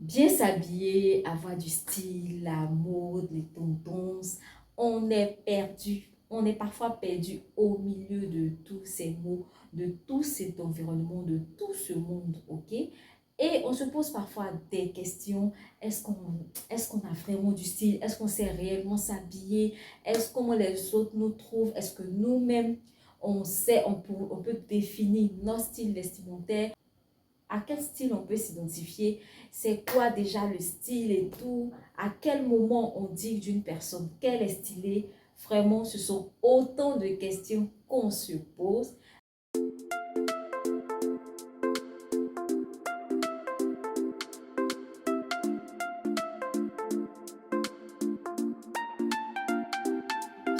Bien s'habiller, avoir du style, la mode, les tendances, on est perdu. On est parfois perdu au milieu de tous ces mots, de tout cet environnement, de tout ce monde, ok? Et on se pose parfois des questions. Est-ce qu'on a vraiment du style? Est-ce qu'on sait réellement s'habiller? Est-ce comment les autres nous trouvent? Est-ce que nous-mêmes, on sait, on peut définir notre style vestimentaire? À quel style on peut s'identifier, c'est quoi déjà le style et tout, à quel moment on dit d'une personne qu'elle est stylée. Vraiment, ce sont autant de questions qu'on se pose.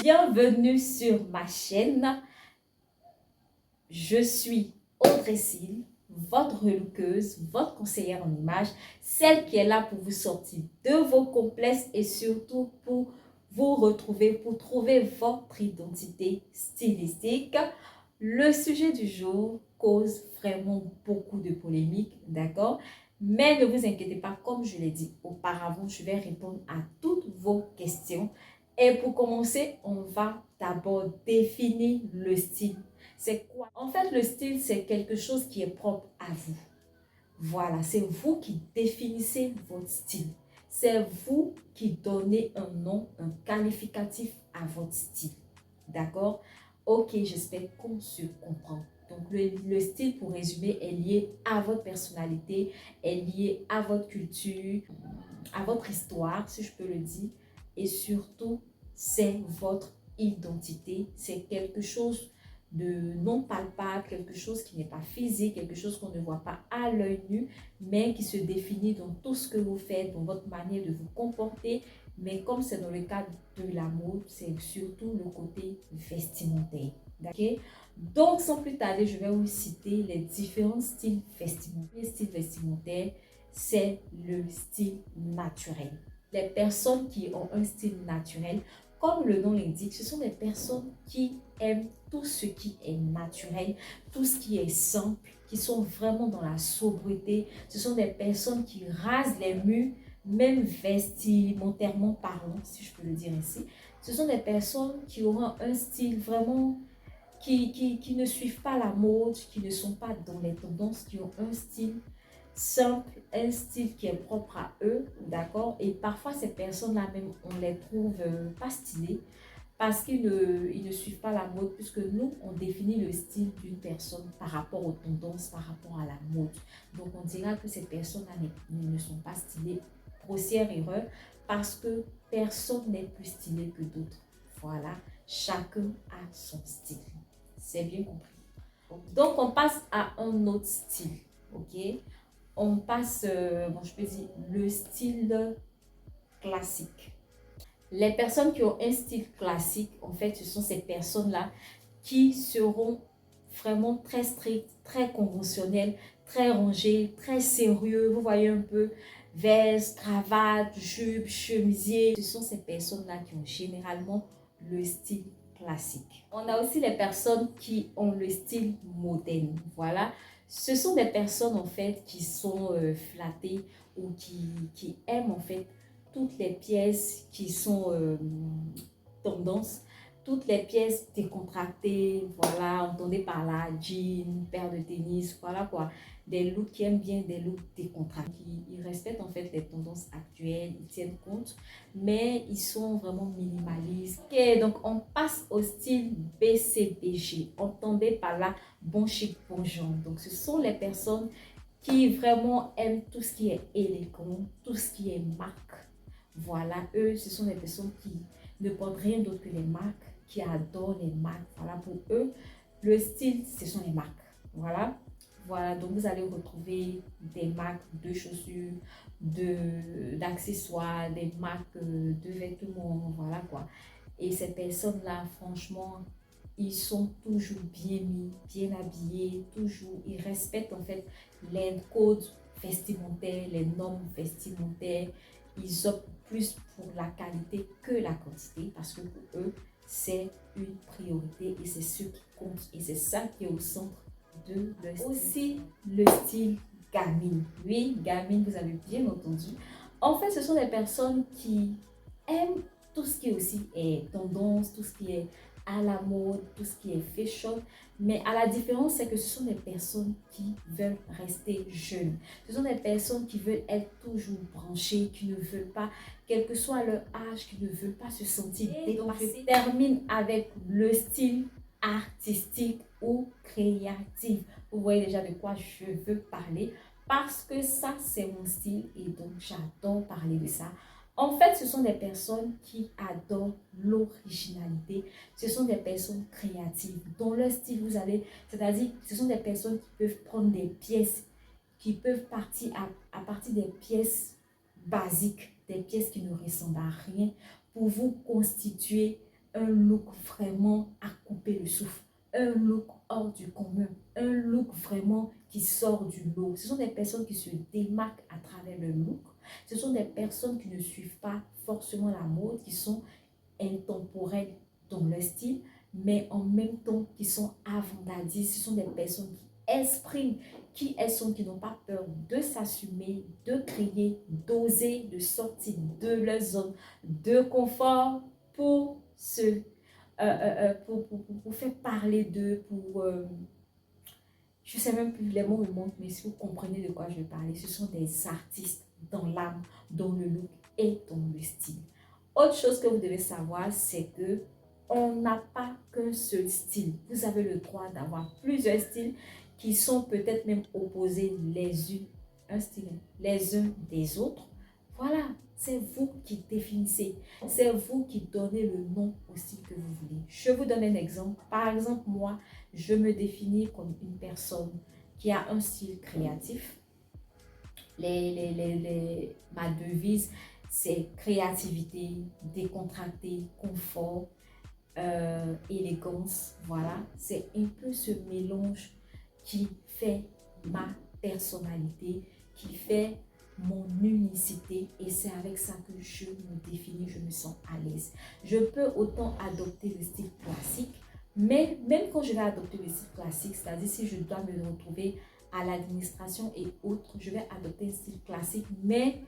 Bienvenue sur ma chaîne. Je suis Audrey Sil, votre relookeuse, votre conseillère en images, celle qui est là pour vous sortir de vos complexes et surtout pour vous retrouver, pour trouver votre identité stylistique. Le sujet du jour cause vraiment beaucoup de polémiques, d'accord? Mais ne vous inquiétez pas, comme je l'ai dit auparavant, je vais répondre à toutes vos questions. Et pour commencer, on va d'abord définir le style. C'est quoi? En fait, le style, c'est quelque chose qui est propre à vous. Voilà, c'est vous qui définissez votre style. C'est vous qui donnez un nom, un qualificatif à votre style. D'accord? Ok, j'espère qu'on se comprend. Donc, le style, pour résumer, est lié à votre personnalité, est lié à votre culture, à votre histoire, si je peux le dire. Et surtout, c'est votre identité. C'est quelque chose de non palpable, quelque chose qui n'est pas physique, quelque chose qu'on ne voit pas à l'œil nu, mais qui se définit dans tout ce que vous faites, dans votre manière de vous comporter. Mais comme c'est dans le cadre de la mode, c'est surtout le côté vestimentaire. Okay? Donc, sans plus tarder, je vais vous citer les différents styles vestimentaires. Le style vestimentaire, c'est le style naturel. Les personnes qui ont un style naturel, comme le nom l'indique, ce sont des personnes qui aiment tout ce qui est naturel, tout ce qui est simple, qui sont vraiment dans la sobriété. Ce sont des personnes qui rasent les murs, même vestimentairement parlant, si je peux le dire ainsi. Ce sont des personnes qui auront un style vraiment qui ne suivent pas la mode, qui ne sont pas dans les tendances, qui ont un style simple, un style qui est propre à eux, d'accord? Et parfois, ces personnes-là même, on les trouve pas stylées parce qu'ils ne suivent pas la mode, puisque nous, on définit le style d'une personne par rapport aux tendances, par rapport à la mode. Donc, on dira que ces personnes-là ne sont pas stylées. Grossière erreur, parce que personne n'est plus stylé que d'autres. Voilà, chacun a son style. C'est bien compris. Donc, on passe à un autre style, ok? On passe, bon, je peux dire, le style classique. Les personnes qui ont un style classique, en fait, ce sont ces personnes-là qui seront vraiment très strictes, très conventionnelles, très rangées, très sérieux. Vous voyez un peu, veste, cravate, jupe, chemisier. Ce sont ces personnes-là qui ont généralement le style classique. On a aussi les personnes qui ont le style moderne. Voilà. Ce sont des personnes en fait qui sont flattées ou qui aiment en fait toutes les pièces qui sont tendance, toutes les pièces décontractées, voilà, entendez par là, jean, paire de tennis, voilà quoi, des looks qui aiment bien des looks décontractés. Ils respectent en fait les tendances actuelles, ils tiennent compte, mais ils sont vraiment minimalistes. Ok, donc on passe au style BCBG, entendez par là, bon chic, bon genre. Donc ce sont les personnes qui vraiment aiment tout ce qui est élégant, tout ce qui est marque. Voilà, eux, ce sont des personnes qui ne portent rien d'autre que les marques, qui adorent les marques. Voilà, pour eux, le style, ce sont les marques. Voilà, voilà, donc vous allez retrouver des marques de chaussures, d'accessoires, des marques de vêtements, voilà quoi. Et ces personnes-là, franchement, ils sont toujours bien mis, bien habillés, toujours, ils respectent en fait les codes vestimentaires, les normes vestimentaires. Ils optent plus pour la qualité que la quantité parce que pour eux, c'est une priorité et c'est ce qui compte et c'est ça qui est au centre de leur style. Aussi, le style gamine. Oui, gamine, vous avez bien entendu. En fait, ce sont des personnes qui aiment tout ce qui est aussi tendance, tout ce qui est à la mode, tout ce qui est fashion. Mais à la différence, c'est que ce sont des personnes qui veulent rester jeunes. Ce sont des personnes qui veulent être toujours branchées, qui ne veulent pas, quel que soit leur âge, qui ne veulent pas se sentir dépassées. Donc, je termine avec le style artistique ou créatif. Vous voyez déjà de quoi je veux parler parce que ça, c'est mon style et donc j'adore parler de ça. En fait, ce sont des personnes qui adorent l'originalité. Ce sont des personnes créatives. Dans leur style, vous avez, c'est-à-dire, ce sont des personnes qui peuvent prendre des pièces, qui peuvent partir à partir des pièces basiques, des pièces qui ne ressemblent à rien, pour vous constituer un look vraiment à couper le souffle, un look hors du commun, un look vraiment qui sort du lot. Ce sont des personnes qui se démarquent à travers le look. Ce sont des personnes qui ne suivent pas forcément la mode, qui sont intemporelles dans leur style, mais en même temps qui sont avant-gardistes. Ce sont des personnes qui expriment qui elles sont, qui n'ont pas peur de s'assumer, de créer, d'oser, de sortir de leur zone de confort pour pour faire parler d'eux, je ne sais même plus, les mots me manquent, mais si vous comprenez de quoi je vais parler, ce sont des artistes dans l'âme, dans le look et dans le style. Autre chose que vous devez savoir, c'est que on n'a pas qu'un seul style. Vous avez le droit d'avoir plusieurs styles qui sont peut-être même opposés les uns des autres. Voilà, c'est vous qui définissez, c'est vous qui donnez le nom au style que vous voulez. Je vous donne un exemple. Par exemple, moi, je me définis comme une personne qui a un style créatif. Ma devise, c'est créativité, décontracté, confort, élégance. Voilà, c'est un peu ce mélange qui fait ma personnalité, qui fait mon unicité, et c'est avec ça que je me définis, je me sens à l'aise. Je peux autant adopter le style classique, mais même quand je vais adopter le style classique, c'est-à-dire si je dois me retrouver à l'administration et autres, je vais adopter un style classique, mais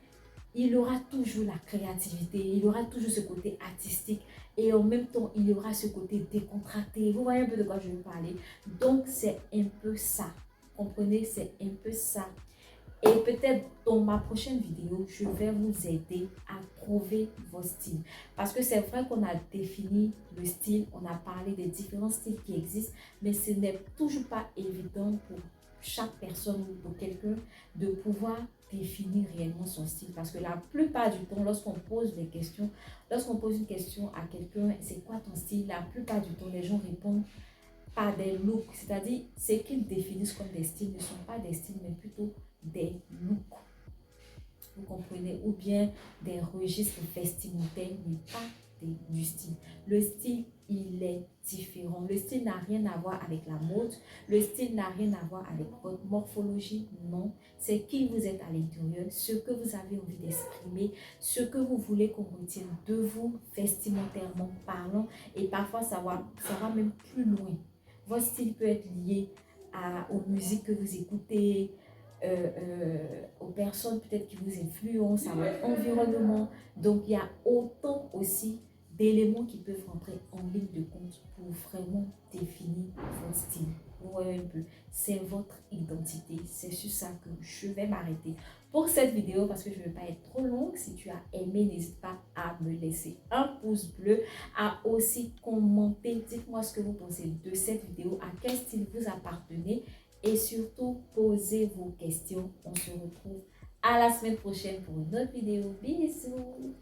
il aura toujours la créativité, il aura toujours ce côté artistique et en même temps, il y aura ce côté décontracté. Vous voyez un peu de quoi je veux parler? Donc, c'est un peu ça. Comprenez? C'est un peu ça. Et peut-être dans ma prochaine vidéo, je vais vous aider à trouver vos styles. Parce que c'est vrai qu'on a défini le style, on a parlé des différents styles qui existent, mais ce n'est toujours pas évident pour chaque personne ou pour quelqu'un de pouvoir définir réellement son style. Parce que la plupart du temps, lorsqu'on pose des questions, lorsqu'on pose une question à quelqu'un, c'est quoi ton style? La plupart du temps, les gens répondent par des looks, c'est-à-dire ce qu'ils définissent comme des styles ne sont pas des styles, mais plutôt des looks. Vous comprenez? Ou bien des registres vestimentaires, mais pas du style. Le style, il est différent. Le style n'a rien à voir avec la mode. Le style n'a rien à voir avec votre morphologie. Non, c'est qui vous êtes à l'intérieur, ce que vous avez envie d'exprimer, ce que vous voulez qu'on retienne de vous, vestimentairement parlant. Et parfois, ça va même plus loin. Votre style peut être lié aux musiques que vous écoutez, aux personnes peut-être qui vous influencent, à votre environnement. Donc, il y a autant aussi d'éléments qui peuvent rentrer en ligne de compte pour vraiment définir votre style. Vous voyez un peu, c'est votre identité. C'est sur ça que je vais m'arrêter pour cette vidéo parce que je ne veux pas être trop longue. Si tu as aimé, n'hésite pas à me laisser un pouce bleu, à aussi commenter. Dites-moi ce que vous pensez de cette vidéo, à quel style vous appartenez. Et surtout, posez vos questions. On se retrouve à la semaine prochaine pour une autre vidéo. Bisous!